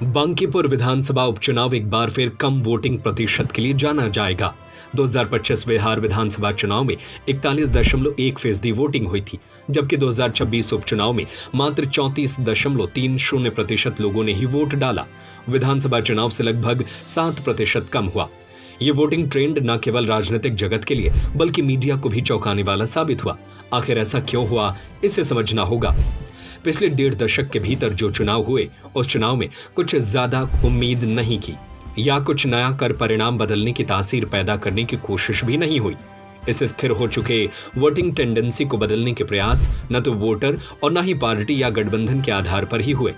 बांकीपुर विधानसभा उपचुनाव एक बार फिर कम वोटिंग प्रतिशत के लिए जाना जाएगा। 2025 बिहार विधानसभा चुनाव में 41.1% वोटिंग हुई थी, जबकि 2026 उपचुनाव में मात्र 34.30% लोगों ने ही वोट डाला। विधानसभा चुनाव से लगभग 7% कम हुआ। ये वोटिंग ट्रेंड न केवल राजनीतिक जगत के लिए बल्कि मीडिया को भी चौंकाने वाला साबित हुआ। आखिर ऐसा क्यों हुआ, इसे समझना होगा। पिछले 1.5 दशक के भीतर जो चुनाव हुए, उस चुनाव में कुछ ज्यादा उम्मीद नहीं की या कुछ नया कर परिणाम बदलने की तासीर पैदा करने की कोशिश भी नहीं हुई। इस स्थिर हो चुके वोटिंग टेंडेंसी को बदलने के प्रयास न तो वोटर और न ही पार्टी या गठबंधन के आधार पर ही हुए।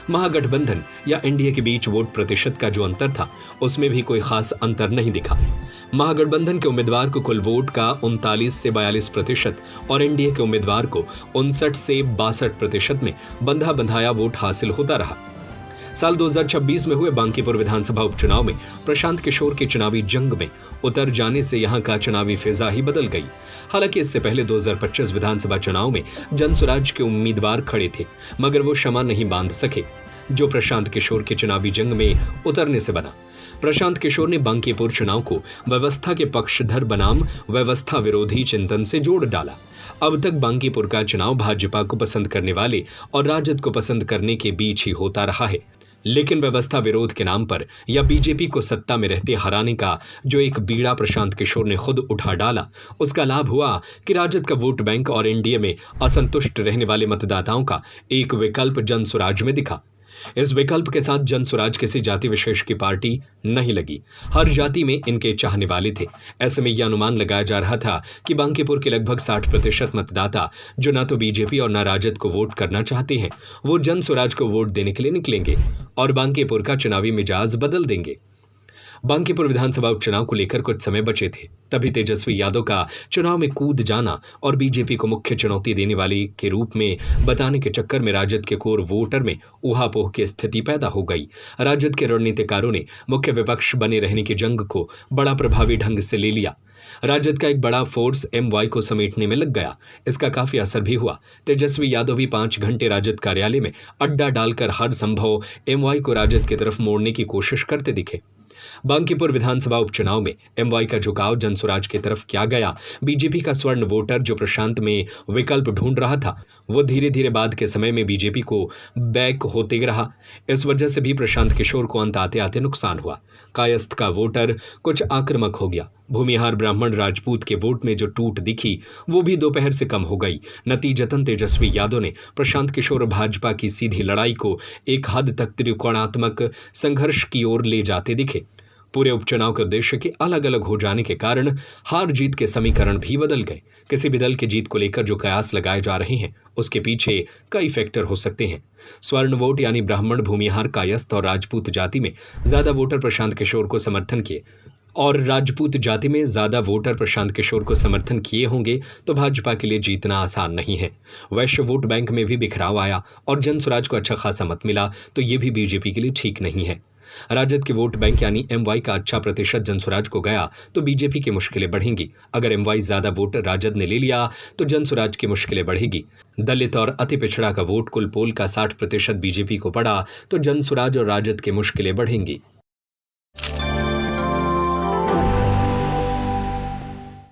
महागठबंधन या एनडीए के बीच वोट प्रतिशत का जो अंतर था, उसमें भी कोई खास अंतर नहीं दिखा। महागठबंधन के उम्मीदवार को कुल वोट का 39 से 42% और एनडीए के उम्मीदवार को 59 से 62% में बंधा बंधाया वोट हासिल होता रहा। साल 2026 में हुए बांकीपुर विधानसभा उपचुनाव में प्रशांत किशोर की चुनावी जंग में उतर जाने से यहां का चुनावी फिजा ही बदल गई। हालांकि इससे पहले 2025 विधानसभा चुनाव में जनसुराज के उम्मीदवार खड़े थे, मगर वो क्षमा नहीं बांध सके जो प्रशांत किशोर के चुनावी जंग में उतरने से बना। प्रशांत किशोर ने बांकीपुर चुनाव को व्यवस्था के पक्षधर बनाम व्यवस्था विरोधी चिंतन से जोड़ डाला। अब तक बांकीपुर का चुनाव भाजपा को पसंद करने वाले और राजद को पसंद करने के बीच ही होता रहा है, लेकिन व्यवस्था विरोध के नाम पर या बीजेपी को सत्ता में रहते हराने का जो एक बीड़ा प्रशांत किशोर ने खुद उठा डाला, उसका लाभ हुआ कि राजद का वोट बैंक और एनडीए में असंतुष्ट रहने वाले मतदाताओं का एक विकल्प जनसुराज में दिखा। इस विकल्प के साथ जनसुराज किसी जाति विशेष की पार्टी नहीं लगी, हर जाति में इनके चाहने वाले थे। ऐसे में यह अनुमान लगाया जा रहा था कि बांकीपुर के लगभग 60% मतदाता जो न तो बीजेपी और न राजद को वोट करना चाहते हैं, वो जनसुराज को वोट देने के लिए निकलेंगे और बांकीपुर का चुनावी मिजाज बदल देंगे। बांकीपुर विधानसभा उपचुनाव को लेकर कुछ समय बचे थे, तभी तेजस्वी यादव का चुनाव में कूद जाना और बीजेपी को मुख्य चुनौती देने वाले के रूप में बताने के चक्कर में राजद के कोर वोटर में ऊहापोह की स्थिति पैदा हो गई। राजद के रणनीतिकारों ने मुख्य विपक्ष बने रहने की जंग को बड़ा प्रभावी ढंग से ले लिया। राजद का एक बड़ा फोर्स एमवाई को समेटने में लग गया। इसका काफी असर भी हुआ। तेजस्वी यादव भी 5 घंटे राजद कार्यालय में अड्डा डालकर हर संभव एमवाई को राजद की तरफ मोड़ने की कोशिश करते दिखे। बांकीपुर विधानसभा उपचुनाव में एमवाई का झुकाव जनसुराज की तरफ क्या गया। बीजेपी का स्वर्ण वोटर जो प्रशांत में विकल्प ढूंढ रहा था, वो धीरे धीरे बाद के समय में बीजेपी को बैक होते रहा। इस वजह से भी प्रशांत किशोर को अंत आते आते नुकसान हुआ। कायस्थ का वोटर कुछ आक्रामक हो गया। भूमिहार ब्राह्मण राजपूत के वोट में जो टूट दिखी, वो भी दोपहर से कम हो गई। नतीजतन तेजस्वी यादव ने प्रशांत किशोर भाजपा की सीधी लड़ाई को एक हद तक त्रिकोणात्मक संघर्ष की ओर ले जाते दिखे। पूरे उपचुनाव के उद्देश्य के अलग अलग हो जाने के कारण हार जीत के समीकरण भी बदल गए। किसी भी दल की जीत को लेकर जो कयास लगाए जा रहे हैं, उसके पीछे कई फैक्टर हो सकते हैं। स्वर्ण वोट यानी ब्राह्मण, भूमिहार, कायस्थ और राजपूत जाति में ज्यादा वोटर प्रशांत किशोर को समर्थन किए और राजपूत जाति में ज्यादा वोटर प्रशांत किशोर को समर्थन किए होंगे तो भाजपा के लिए जीतना आसान नहीं है। वैश्य वोट बैंक में भी बिखराव आया और जनसुराज को अच्छा खासा मत मिला, तो ये भी बीजेपी के लिए ठीक नहीं है। राजद के वोट बैंक यानी एमवाई का अच्छा प्रतिशत जनसुराज को गया तो बीजेपी की मुश्किलें बढ़ेंगी। अगर एमवाई ज्यादा वोट राजद ने ले लिया तो जनसुराज की मुश्किलें बढ़ेगी। दलित और अति पिछड़ा का वोट कुल पोल का 60% बीजेपी को पड़ा तो जनसुराज और राजद की मुश्किलें बढ़ेंगी।